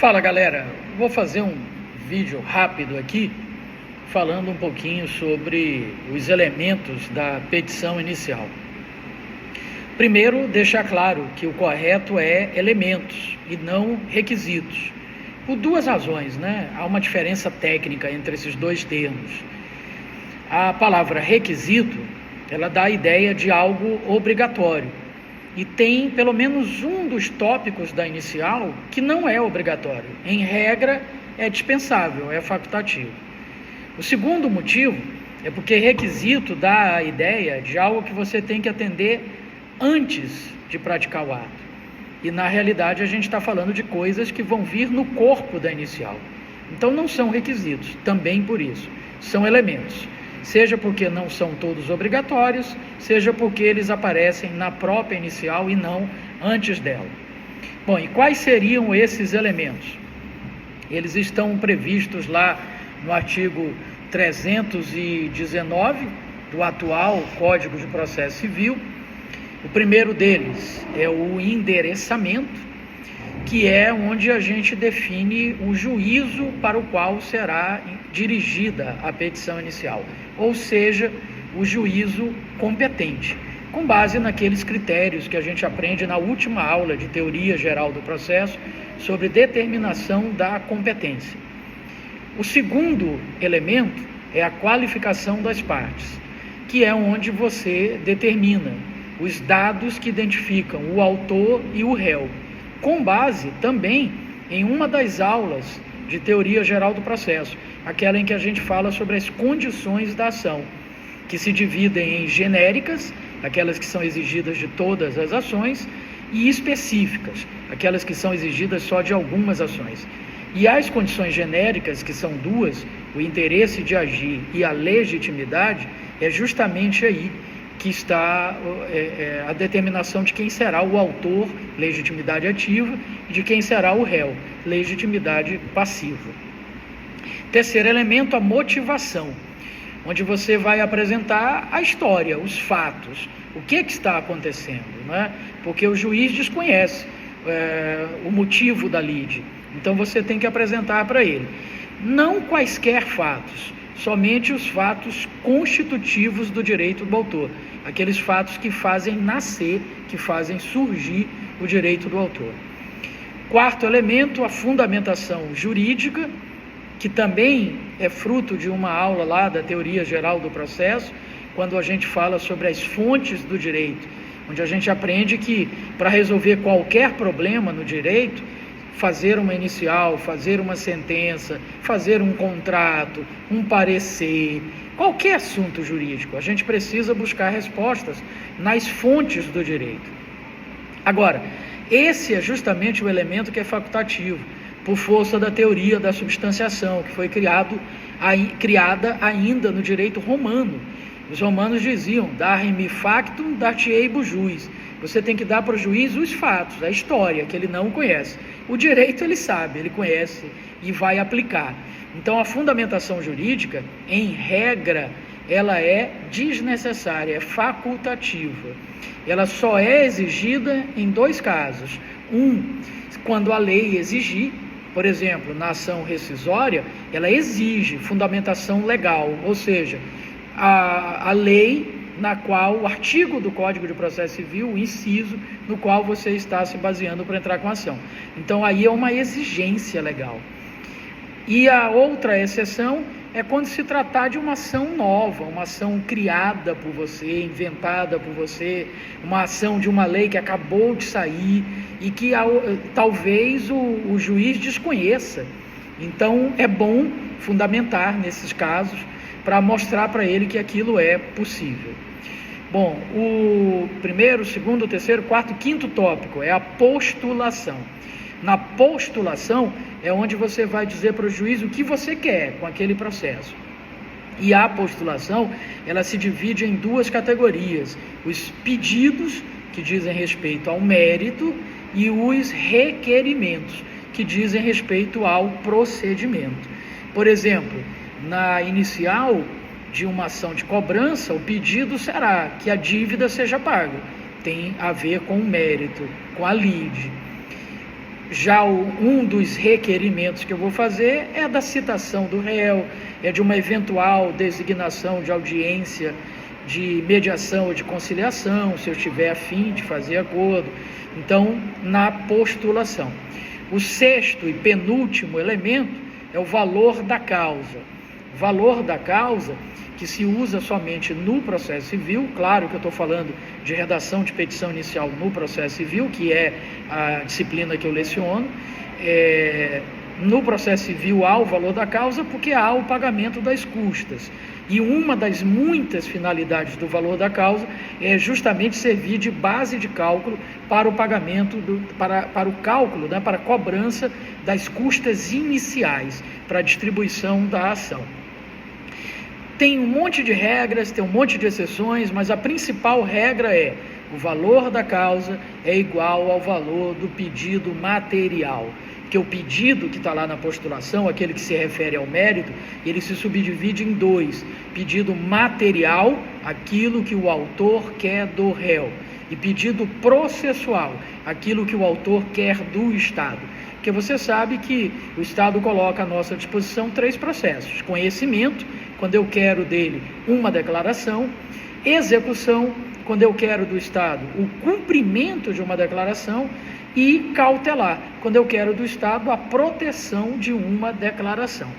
Fala galera, vou fazer um vídeo rápido aqui falando um pouquinho sobre os elementos da petição inicial. Primeiro, deixar claro que o correto é elementos e não requisitos, por duas razões, né? Há uma diferença técnica entre esses dois termos. A palavra requisito, ela dá a ideia de algo obrigatório, e tem pelo menos um dos tópicos da inicial que não é obrigatório. Em regra, é dispensável, é facultativo. O segundo motivo é porque requisito dá a ideia de algo que você tem que atender antes de praticar o ato. E na realidade a gente está falando de coisas que vão vir no corpo da inicial. Então não são requisitos, também por isso. São elementos. Seja porque não são todos obrigatórios, seja porque eles aparecem na própria inicial e não antes dela. Bom, e quais seriam esses elementos? Eles estão previstos lá no artigo 319 do atual Código de Processo Civil. O primeiro deles é o endereçamento, que é onde a gente define o juízo para o qual será dirigida a petição inicial, ou seja, o juízo competente, com base naqueles critérios que a gente aprende na última aula de Teoria Geral do Processo sobre determinação da competência. O segundo elemento é a qualificação das partes, que é onde você determina os dados que identificam o autor e o réu, com base também em uma das aulas de Teoria Geral do Processo, aquela em que a gente fala sobre as condições da ação, que se dividem em genéricas, aquelas que são exigidas de todas as ações, e específicas, aquelas que são exigidas só de algumas ações. E as condições genéricas, que são duas, o interesse de agir e a legitimidade, é justamente aí que está a determinação de quem será o autor, legitimidade ativa, e de quem será o réu, legitimidade passiva. Terceiro elemento, a motivação, onde você vai apresentar a história, os fatos, o que está acontecendo, né? Porque o juiz desconhece o motivo da lide, então você tem que apresentar para ele. Não quaisquer fatos, somente os fatos constitutivos do direito do autor, aqueles fatos que fazem nascer, que fazem surgir o direito do autor. Quarto elemento, a fundamentação jurídica, que também é fruto de uma aula lá da Teoria Geral do Processo, quando a gente fala sobre as fontes do direito, onde a gente aprende que para resolver qualquer problema no direito, fazer uma inicial, fazer uma sentença, fazer um contrato, um parecer, qualquer assunto jurídico, a gente precisa buscar respostas nas fontes do direito. Agora, esse é justamente o elemento que é facultativo, por força da teoria da substanciação, que foi criada ainda no direito romano. Os romanos diziam, dar-me factum, dar-te-ei juiz. Você tem que dar para o juiz os fatos, a história, que ele não conhece. O direito ele sabe, ele conhece e vai aplicar. Então a fundamentação jurídica, em regra, ela é desnecessária, é facultativa. Ela só é exigida em dois casos. Quando a lei exigir, por exemplo, na ação rescisória, ela exige fundamentação legal, ou seja, a lei na qual, o artigo do Código de Processo Civil, o inciso no qual você está se baseando para entrar com a ação. Então aí é uma exigência legal. E a outra exceção é quando se tratar de uma ação nova, uma ação criada por você, inventada por você, uma ação de uma lei que acabou de sair e que talvez o juiz desconheça. Então é bom fundamentar nesses casos para mostrar para ele que aquilo é possível. Bom, o primeiro, segundo, terceiro, quarto, quinto tópico é a postulação. Na postulação é onde você vai dizer para o juiz o que você quer com aquele processo. E a postulação, ela se divide em duas categorias: os pedidos, que dizem respeito ao mérito, e os requerimentos, que dizem respeito ao procedimento. Por exemplo, na inicial de uma ação de cobrança, o pedido será que a dívida seja paga. Tem a ver com o mérito, com a lide. Já um dos requerimentos que eu vou fazer é da citação do réu, é de uma eventual designação de audiência de mediação ou de conciliação, se eu estiver a fim de fazer acordo. Então, na postulação. O sexto e penúltimo elemento é o valor da causa. O valor da causa que se usa somente no processo civil, claro que eu estou falando de redação de petição inicial no processo civil, que é a disciplina que eu leciono. No processo civil há o valor da causa porque há o pagamento das custas. E uma das muitas finalidades do valor da causa é justamente servir de base de cálculo para o pagamento, para o cálculo, né, para a cobrança das custas iniciais, para a distribuição da ação. Tem um monte de regras, tem um monte de exceções, mas a principal regra é: o valor da causa é igual ao valor do pedido material. Porque o pedido que está lá na postulação, aquele que se refere ao mérito, ele se subdivide em dois: pedido material, aquilo que o autor quer do réu, e pedido processual, aquilo que o autor quer do Estado. Porque você sabe que o Estado coloca à nossa disposição 3 processos: conhecimento, quando eu quero dele uma declaração; execução, quando eu quero do Estado o cumprimento de uma declaração; e cautelar, quando eu quero do Estado a proteção de uma declaração.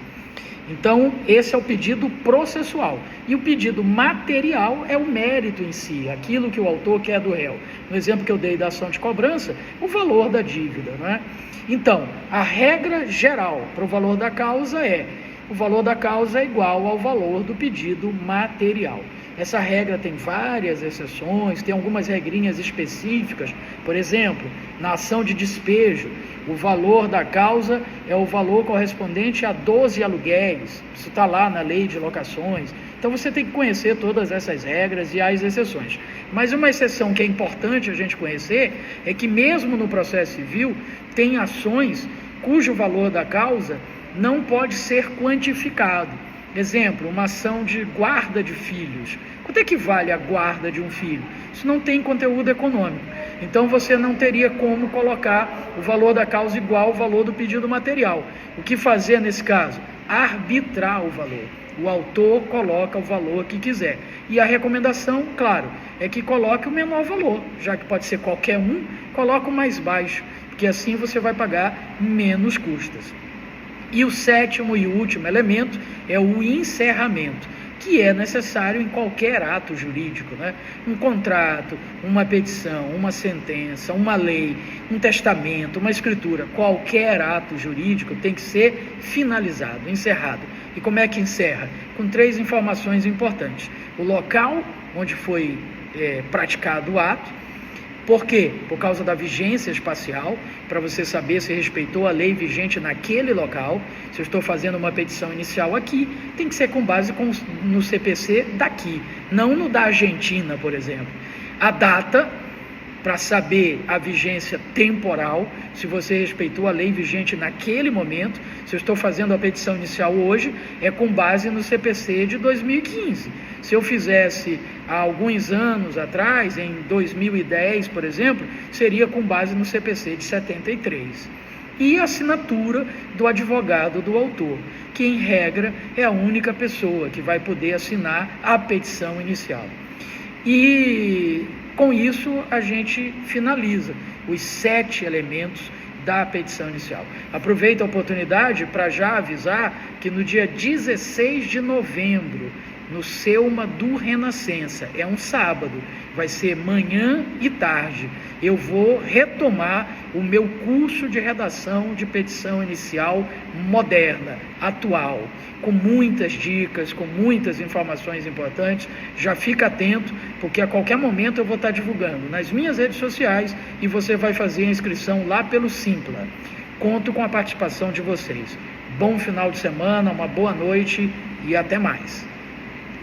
Então, esse é o pedido processual. E o pedido material é o mérito em si, aquilo que o autor quer do réu. No exemplo que eu dei da ação de cobrança, o valor da dívida, não é? Então, a regra geral para o valor da causa é: o valor da causa é igual ao valor do pedido material. Essa regra tem várias exceções, tem algumas regrinhas específicas. Por exemplo, na ação de despejo, o valor da causa é o valor correspondente a 12 aluguéis. Isso está lá na lei de locações. Então você tem que conhecer todas essas regras e as exceções. Mas uma exceção que é importante a gente conhecer é que mesmo no processo civil tem ações cujo valor da causa não pode ser quantificado. Exemplo, uma ação de guarda de filhos. Quanto é que vale a guarda de um filho? Isso não tem conteúdo econômico. Então você não teria como colocar o valor da causa igual ao valor do pedido material. O que fazer nesse caso? Arbitrar o valor. O autor coloca o valor que quiser. E a recomendação, claro, é que coloque o menor valor. Já que pode ser qualquer um, coloca o mais baixo, porque assim você vai pagar menos custas. E o sétimo e último elemento é o encerramento, que é necessário em qualquer ato jurídico, né? Um contrato, uma petição, uma sentença, uma lei, um testamento, uma escritura, qualquer ato jurídico tem que ser finalizado, encerrado. E como é que encerra? Com 3 informações importantes: o local onde foi praticado o ato. Por quê? Por causa da vigência espacial, para você saber se respeitou a lei vigente naquele local. Se eu estou fazendo uma petição inicial aqui, tem que ser com base no CPC daqui, não no da Argentina, por exemplo. A data, para saber a vigência temporal, se você respeitou a lei vigente naquele momento. Se eu estou fazendo a petição inicial hoje, é com base no CPC de 2015. Se eu fizesse há alguns anos atrás, em 2010, por exemplo, seria com base no CPC de 73. E a assinatura do advogado do autor, que em regra é a única pessoa que vai poder assinar a petição inicial. E com isso a gente finaliza os 7 elementos da petição inicial. Aproveito a oportunidade para já avisar que no dia 16 de novembro, no Selma do Renascença, é um sábado, vai ser manhã e tarde, eu vou retomar o meu curso de redação de petição inicial moderna, atual, com muitas dicas, com muitas informações importantes. Já fica atento, porque a qualquer momento eu vou estar divulgando nas minhas redes sociais e você vai fazer a inscrição lá pelo Simpla. Conto com a participação de vocês. Bom final de semana, uma boa noite e até mais.